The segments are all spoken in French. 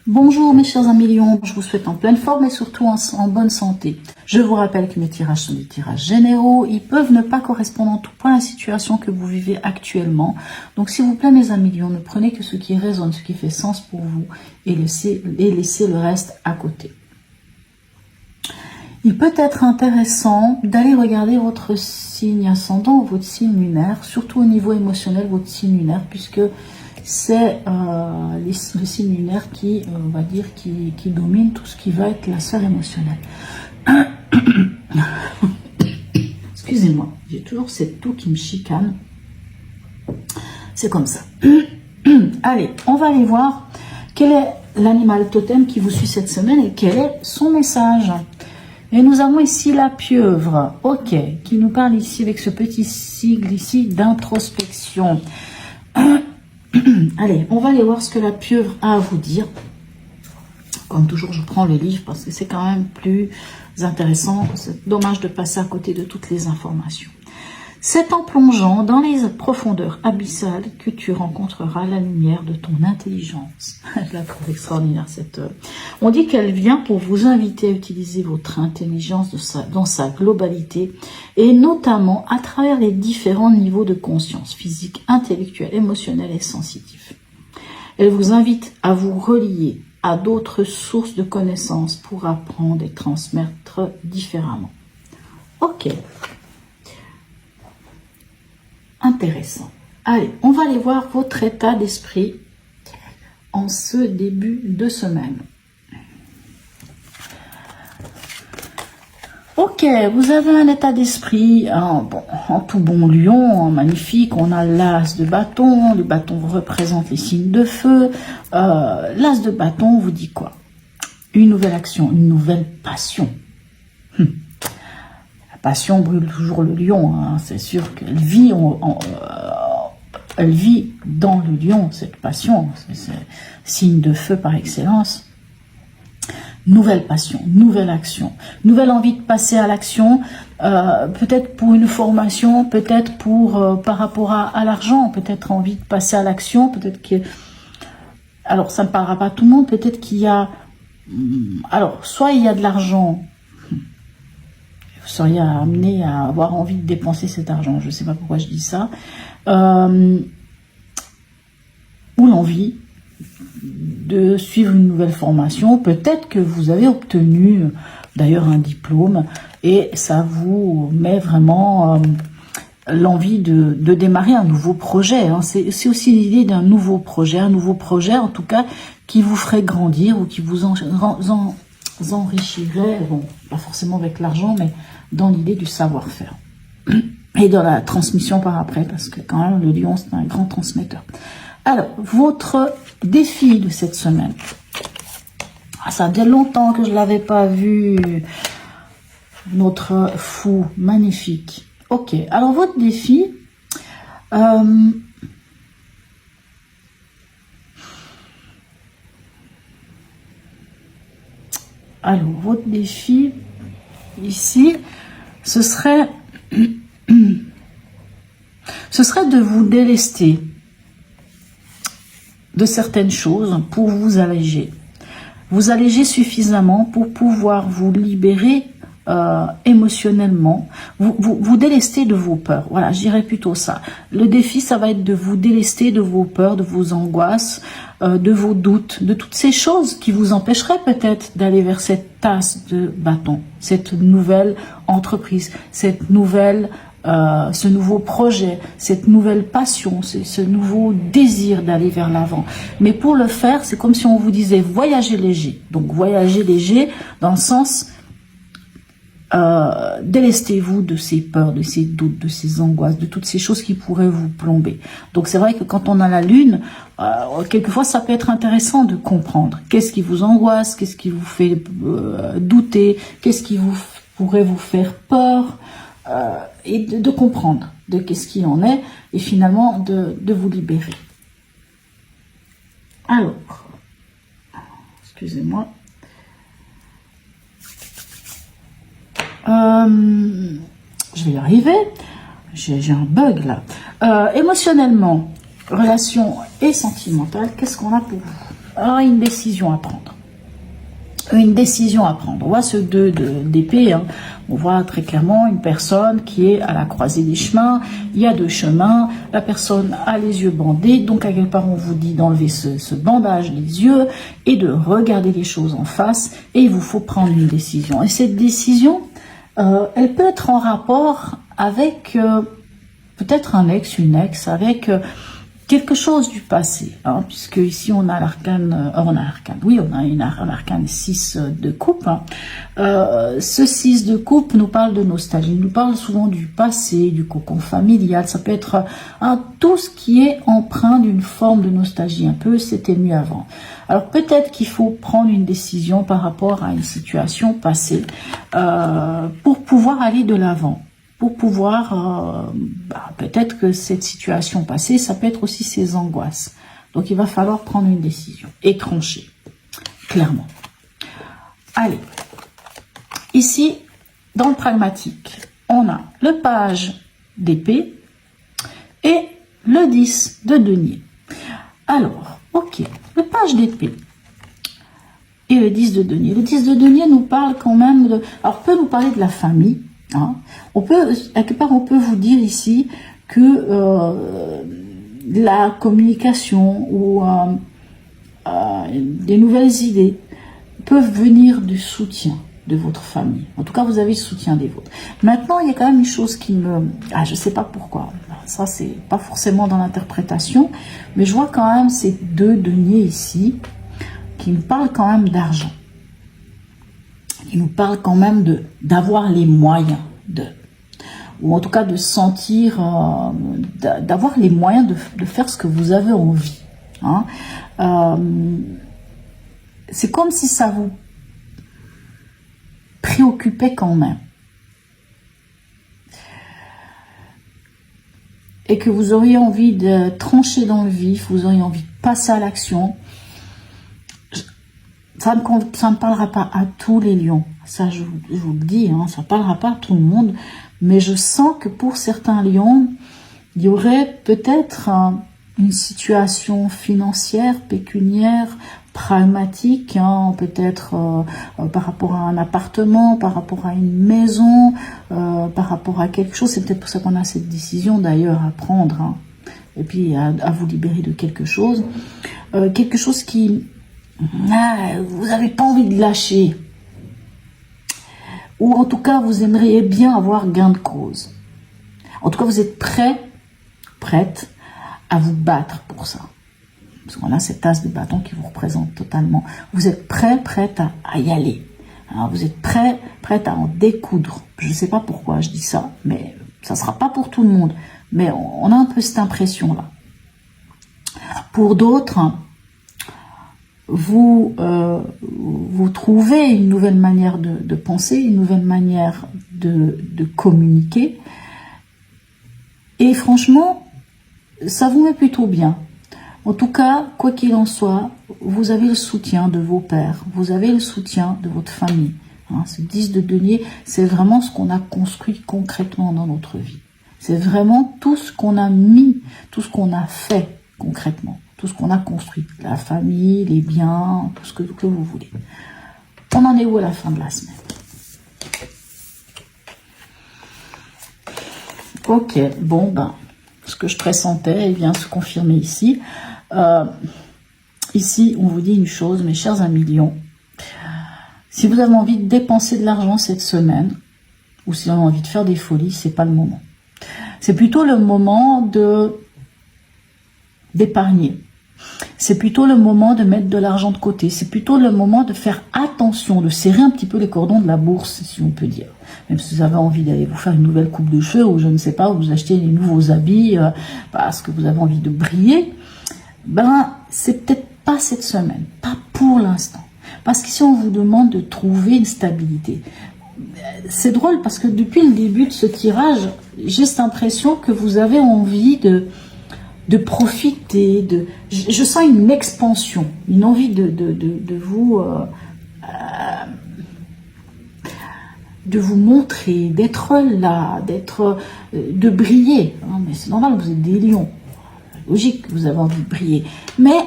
Bonjour mes chers amis Lions, je vous souhaite en pleine forme et surtout en bonne santé. Je vous rappelle que mes tirages sont des tirages généraux, ils peuvent ne pas correspondre en tout point à la situation que vous vivez actuellement. Donc s'il vous plaît mes amis Lions, ne prenez que ce qui résonne, ce qui fait sens pour vous et laissez le reste à côté. Il peut être intéressant d'aller regarder votre signe ascendant ou votre signe lunaire, surtout au niveau émotionnel, votre signe lunaire, puisque c'est le signe lunaire qui, on va dire, qui domine tout ce qui va être la sphère émotionnelle. Excusez-moi, j'ai toujours cette toux qui me chicane. C'est comme ça. Allez, on va aller voir quel est l'animal totem qui vous suit cette semaine et quel est son message. Et nous avons ici la pieuvre, ok, qui nous parle ici avec ce petit sigle ici d'introspection. Allez, on va aller voir ce que la pieuvre a à vous dire. Comme toujours, je prends le livre parce que c'est quand même plus intéressant. C'est dommage de passer à côté de toutes les informations. C'est en plongeant dans les profondeurs abyssales que tu rencontreras la lumière de ton intelligence. Je la trouve extraordinaire cette œuvre. On dit qu'elle vient pour vous inviter à utiliser votre intelligence dans sa globalité et notamment à travers les différents niveaux de conscience, physique, intellectuelle, émotionnelle et sensitive. Elle vous invite à vous relier à d'autres sources de connaissances pour apprendre et transmettre différemment. Ok. Intéressant. Allez, on va aller voir votre état d'esprit en ce début de semaine. Ok, vous avez un état d'esprit en tout bon lion, magnifique. On a l'as de bâton. Le bâton représente les signes de feu. L'as de bâton vous dit quoi? Une nouvelle action, une nouvelle passion. La passion brûle toujours le lion, hein. C'est sûr qu'elle vit, elle vit dans le lion, cette passion. C'est signe de feu par excellence. Nouvelle passion, nouvelle action, nouvelle envie de passer à l'action, peut-être pour une formation, peut-être pour par rapport à l'argent, peut-être envie de passer à l'action, peut-être que... Alors, ça ne parlera pas à tout le monde, peut-être qu'il y a... Alors, soit il y a de l'argent... Vous seriez amené à avoir envie de dépenser cet argent. Je ne sais pas pourquoi je dis ça. Ou l'envie de suivre une nouvelle formation. Peut-être que vous avez obtenu d'ailleurs un diplôme et ça vous met vraiment l'envie de démarrer un nouveau projet. Hein. C'est aussi l'idée d'un nouveau projet en tout cas qui vous ferait grandir ou qui vous enrichirait, bon, pas forcément avec l'argent, mais dans l'idée du savoir-faire. Et dans la transmission par après, parce que quand même, le lion, c'est un grand transmetteur. Alors, votre défi de cette semaine. Ah, ça a bien longtemps que je ne l'avais pas vu. Notre fou, magnifique. Ok, alors votre défi... Alors, votre défi, ici, ce serait de vous délester de certaines choses pour vous alléger. Vous alléger suffisamment pour pouvoir vous libérer émotionnellement, vous délester de vos peurs. Voilà, je dirais plutôt ça. Le défi, ça va être de vous délester de vos peurs, de vos angoisses, de vos doutes, de toutes ces choses qui vous empêcheraient peut-être d'aller vers cette tasse de bâton, cette nouvelle entreprise, cette nouvelle, ce nouveau projet, cette nouvelle passion, ce nouveau désir d'aller vers l'avant. Mais pour le faire, c'est comme si on vous disait voyager léger. Donc voyager léger dans le sens délestez-vous de ces peurs, de ces doutes, de ces angoisses, de toutes ces choses qui pourraient vous plomber. Donc c'est vrai que quand on a la lune, quelquefois ça peut être intéressant de comprendre qu'est-ce qui vous angoisse, qu'est-ce qui vous fait douter, qu'est-ce qui pourrait vous faire peur, et de comprendre de qu'est-ce qu'il en est et finalement de vous libérer. Alors, excusez-moi. Je vais y arriver. J'ai un bug là. Émotionnellement, relation et sentimentale, qu'est-ce qu'on a pour vous? une décision à prendre. Une décision à prendre. On voit ce 2 d'épée, hein. On voit très clairement une personne qui est à la croisée des chemins. Il y a 2 chemins. La personne a les yeux bandés. Donc, à quelque part, on vous dit d'enlever ce bandage des yeux et de regarder les choses en face. Et il vous faut prendre une décision. Et cette décision, elle peut être en rapport avec peut-être un ex, une ex, avec quelque chose du passé, hein, puisque ici on a l'arcane, on a un arcane 6 de coupe. Hein. Ce 6 de coupe nous parle de nostalgie, nous parle souvent du passé, du cocon familial. Ça peut être tout ce qui est empreint d'une forme de nostalgie, un peu c'était mieux avant. Alors peut-être qu'il faut prendre une décision par rapport à une situation passée pour pouvoir aller de l'avant. Pour pouvoir, peut-être que cette situation passée, ça peut être aussi ses angoisses. Donc, il va falloir prendre une décision et trancher, clairement. Allez, ici, dans le pragmatique, on a le page d'épée et le 10 de denier. Alors, ok, le page d'épée et le 10 de denier. Le 10 de denier nous parle quand même de... Alors, peut nous parler de la famille. Hein. On peut, quelque part, on peut vous dire ici que la communication ou des nouvelles idées peuvent venir du soutien de votre famille. En tout cas, vous avez le soutien des vôtres. Maintenant, il y a quand même une chose qui me... je ne sais pas pourquoi. Ça, c'est pas forcément dans l'interprétation, mais je vois quand même ces 2 deniers ici qui nous parlent quand même d'argent. Il nous parle quand même d'avoir les moyens ou en tout cas de sentir, d'avoir les moyens de faire ce que vous avez envie. Hein. C'est comme si ça vous préoccupait quand même. Et que vous auriez envie de trancher dans le vif, vous auriez envie de passer à l'action. Ça ne parlera pas à tous les lions, ça je vous le dis, hein, ça ne parlera pas à tout le monde, mais je sens que pour certains lions, il y aurait peut-être une situation financière, pécuniaire, pragmatique, hein, peut-être par rapport à un appartement, par rapport à une maison, par rapport à quelque chose. C'est peut-être pour ça qu'on a cette décision d'ailleurs à prendre, hein, et puis à vous libérer de quelque chose qui... vous n'avez pas envie de lâcher, ou en tout cas vous aimeriez bien avoir gain de cause. En tout cas vous êtes prête à vous battre pour ça, parce qu'on a cette as de bâton qui vous représente totalement. Vous êtes prête à y aller. Alors, vous êtes prête à en découdre. Je ne sais pas pourquoi je dis ça, mais ça ne sera pas pour tout le monde, mais on a un peu cette impression là. Pour d'autres, vous trouvez une nouvelle manière de penser, une nouvelle manière de communiquer. Et franchement, ça vous met plutôt bien. En tout cas, quoi qu'il en soit, vous avez le soutien de vos pères, vous avez le soutien de votre famille. Hein, ce 10 de denier, c'est vraiment ce qu'on a construit concrètement dans notre vie. C'est vraiment tout ce qu'on a mis, tout ce qu'on a fait concrètement. Tout ce qu'on a construit, la famille, les biens, tout ce que vous voulez. On en est où à la fin de la semaine? Ok, bon, ben, ce que je pressentais vient se confirmer ici. Ici, on vous dit une chose, mes chers amis lions. Si vous avez envie de dépenser de l'argent cette semaine, ou si vous avez envie de faire des folies, c'est pas le moment. C'est plutôt le moment d'épargner. C'est plutôt le moment de mettre de l'argent de côté. C'est plutôt le moment de faire attention, de serrer un petit peu les cordons de la bourse, si on peut dire. Même si vous avez envie d'aller vous faire une nouvelle coupe de cheveux, ou je ne sais pas, vous achetez des nouveaux habits parce que vous avez envie de briller, ben, c'est peut-être pas cette semaine, pas pour l'instant. Parce qu'ici, on vous demande de trouver une stabilité. C'est drôle parce que depuis le début de ce tirage, j'ai cette impression que vous avez envie de profiter, je sens une expansion, une envie de vous montrer, d'être là, de briller. Hein, mais c'est normal, vous êtes des lions. Logique que vous avez envie de briller. Mais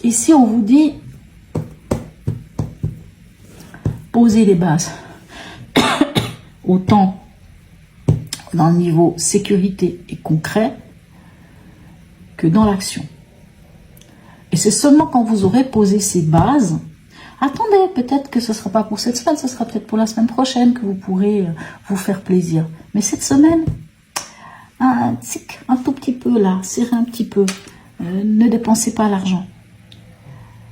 ici, on vous dit, posez les bases. Autant dans le niveau sécurité et concret que dans l'action. Et c'est seulement quand vous aurez posé ces bases, attendez, peut-être que ce ne sera pas pour cette semaine, ce sera peut-être pour la semaine prochaine que vous pourrez vous faire plaisir. Mais cette semaine, un tout petit peu là, serrez un petit peu. Ne dépensez pas l'argent.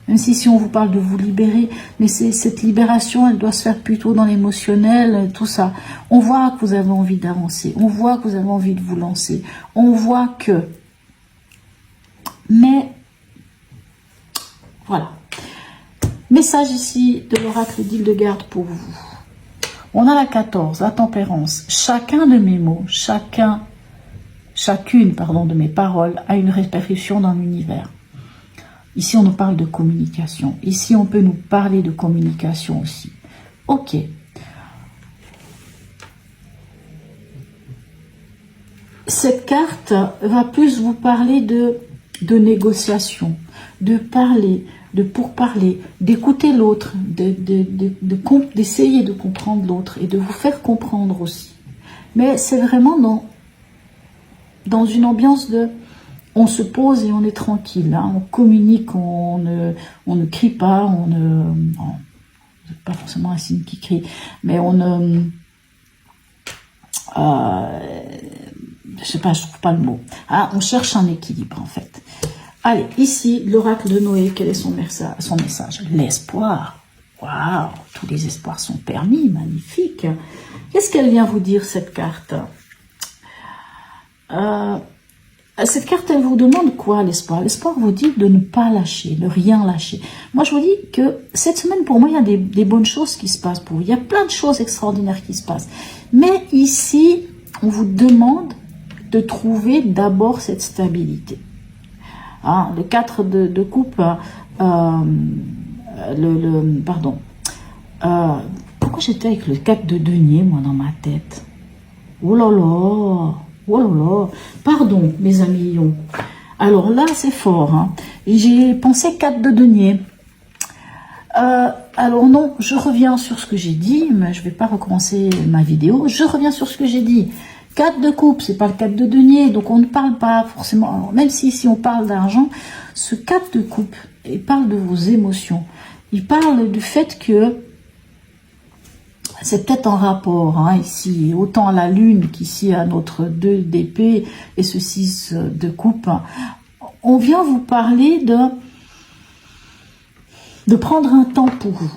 Même si on vous parle de vous libérer, mais cette libération, elle doit se faire plutôt dans l'émotionnel, tout ça. On voit que vous avez envie d'avancer, on voit que vous avez envie de vous lancer, on voit que... Mais, voilà. Message ici de l'oracle d'Hildegarde pour vous. On a la 14, la tempérance. Chacun de mes mots, chacune, de mes paroles a une répercussion dans l'univers. Ici, on nous parle de communication. Ici, on peut nous parler de communication aussi. Ok. Cette carte va plus vous parler de négociation, de parler, de pourparler, d'écouter l'autre, d'essayer de comprendre l'autre et de vous faire comprendre aussi. Mais c'est vraiment dans une ambiance de... On se pose et on est tranquille, hein, on communique, on ne crie pas, c'est pas forcément un signe qui crie, mais on ne... je sais pas, je trouve pas le mot. Ah, on cherche un équilibre en fait. Allez, ici, l'oracle de Noé, quel est son message? L'espoir. Waouh, tous les espoirs sont permis, magnifique. Qu'est-ce qu'elle vient vous dire, cette carte? Cette carte, elle vous demande quoi, l'espoir? L'espoir vous dit de ne pas lâcher, de rien lâcher. Moi, je vous dis que cette semaine, pour moi, il y a des bonnes choses qui se passent pour vous. Il y a plein de choses extraordinaires qui se passent. Mais ici, on vous demande de trouver d'abord cette stabilité. Hein, le 4 de coupe, pardon. Pourquoi j'étais avec le 4 de denier, moi, dans ma tête? Oh là là! Oh là là, pardon mes amis. Alors là c'est fort, hein. J'ai pensé 4 de denier. Alors non, je reviens sur ce que j'ai dit, mais je vais pas recommencer ma vidéo. Je reviens sur ce que j'ai dit. 4 de coupe, c'est pas le 4 de denier, donc on ne parle pas forcément, alors, même si on parle d'argent, ce 4 de coupe, il parle de vos émotions. Il parle du fait que c'est peut-être en rapport, hein, ici, autant à la lune qu'ici à notre 2 d'épée et ce 6 de coupe. On vient vous parler de prendre un temps pour vous.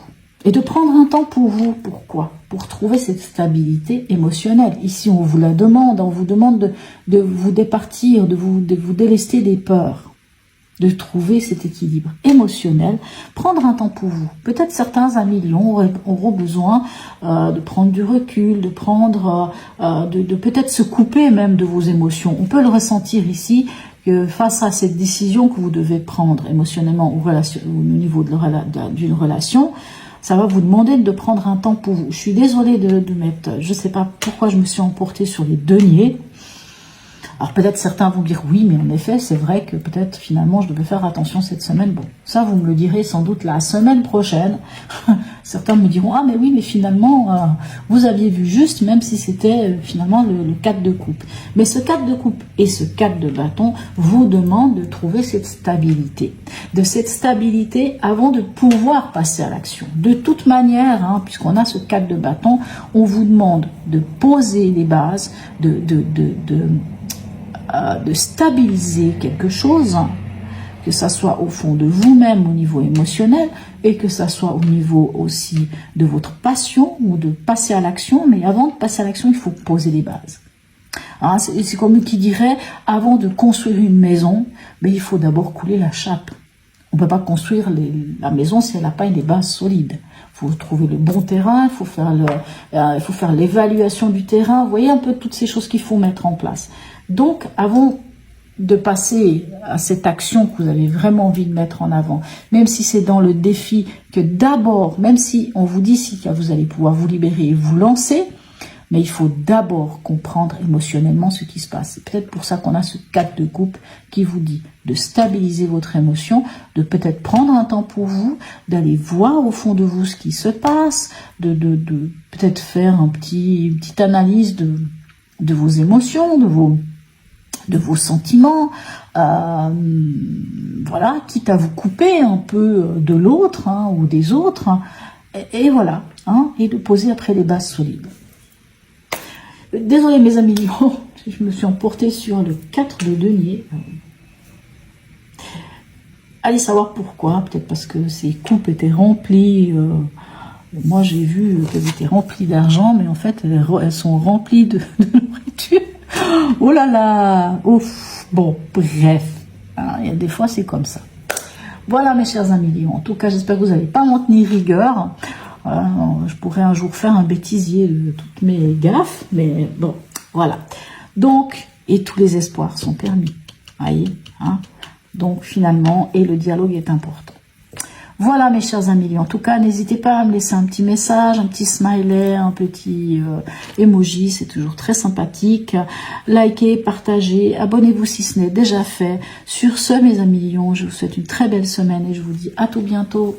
Et de prendre un temps pour vous, pourquoi? Pour trouver cette stabilité émotionnelle. Ici, on vous la demande, on vous demande de vous départir, de vous délester des peurs. De trouver cet équilibre émotionnel, prendre un temps pour vous. Peut-être certains amis auront besoin de prendre du recul, de prendre, de peut-être se couper même de vos émotions. On peut le ressentir ici, que face à cette décision que vous devez prendre émotionnellement ou au niveau d'une relation, ça va vous demander de prendre un temps pour vous. Je suis désolée de mettre, je ne sais pas pourquoi je me suis emportée sur les deniers. Alors peut-être certains vont dire oui, mais en effet, c'est vrai que peut-être finalement je devais faire attention cette semaine. Bon, ça vous me le direz sans doute la semaine prochaine. Certains me diront ah mais oui, mais finalement vous aviez vu juste, même si c'était finalement le 4 de coupe. Mais ce 4 de coupe et ce 4 de bâton vous demandent de trouver cette stabilité. De cette stabilité avant de pouvoir passer à l'action. De toute manière, hein, puisqu'on a ce 4 de bâton, on vous demande de poser les bases, de stabiliser quelque chose, que ça soit au fond de vous-même au niveau émotionnel et que ça soit au niveau aussi de votre passion ou de passer à l'action. Mais avant de passer à l'action, il faut poser les bases. Hein, c'est comme qui dirait, avant de construire une maison, mais il faut d'abord couler la chape. On ne peut pas construire la maison si elle n'a pas des bases solides. Il faut trouver le bon terrain, il faut faire l'évaluation du terrain. Vous voyez un peu toutes ces choses qu'il faut mettre en place. Donc, avant de passer à cette action que vous avez vraiment envie de mettre en avant, même si c'est dans le défi, que d'abord, même si on vous dit que vous allez pouvoir vous libérer et vous lancer, Mais il faut d'abord comprendre émotionnellement ce qui se passe. C'est peut-être pour ça qu'on a ce 4 de coupe qui vous dit de stabiliser votre émotion, de peut-être prendre un temps pour vous, d'aller voir au fond de vous ce qui se passe, de peut-être faire une petite analyse de vos émotions, de vos sentiments, voilà, quitte à vous couper un peu de l'autre ou des autres, et voilà, et de poser après les bases solides. Désolé mes amis, je me suis emportée sur le 4 de denier. Allez savoir pourquoi, peut-être parce que ces coupes étaient remplies, moi j'ai vu qu'elles étaient remplies d'argent, mais en fait elles sont remplies de nourriture. Oh là là, ouf, bon, bref, il y a des fois c'est comme ça. Voilà mes chers amis, en tout cas j'espère que vous n'allez pas m'en tenir rigueur. Je pourrais un jour faire un bêtisier de toutes mes gaffes, mais bon, voilà. Donc, et tous les espoirs sont permis, voyez, donc finalement, et le dialogue est important. Voilà mes chers amis, en tout cas n'hésitez pas à me laisser un petit message, un petit smiley, un petit emoji, c'est toujours très sympathique. Likez, partagez, abonnez-vous si ce n'est déjà fait. Sur ce mes amis, je vous souhaite une très belle semaine et je vous dis à tout bientôt.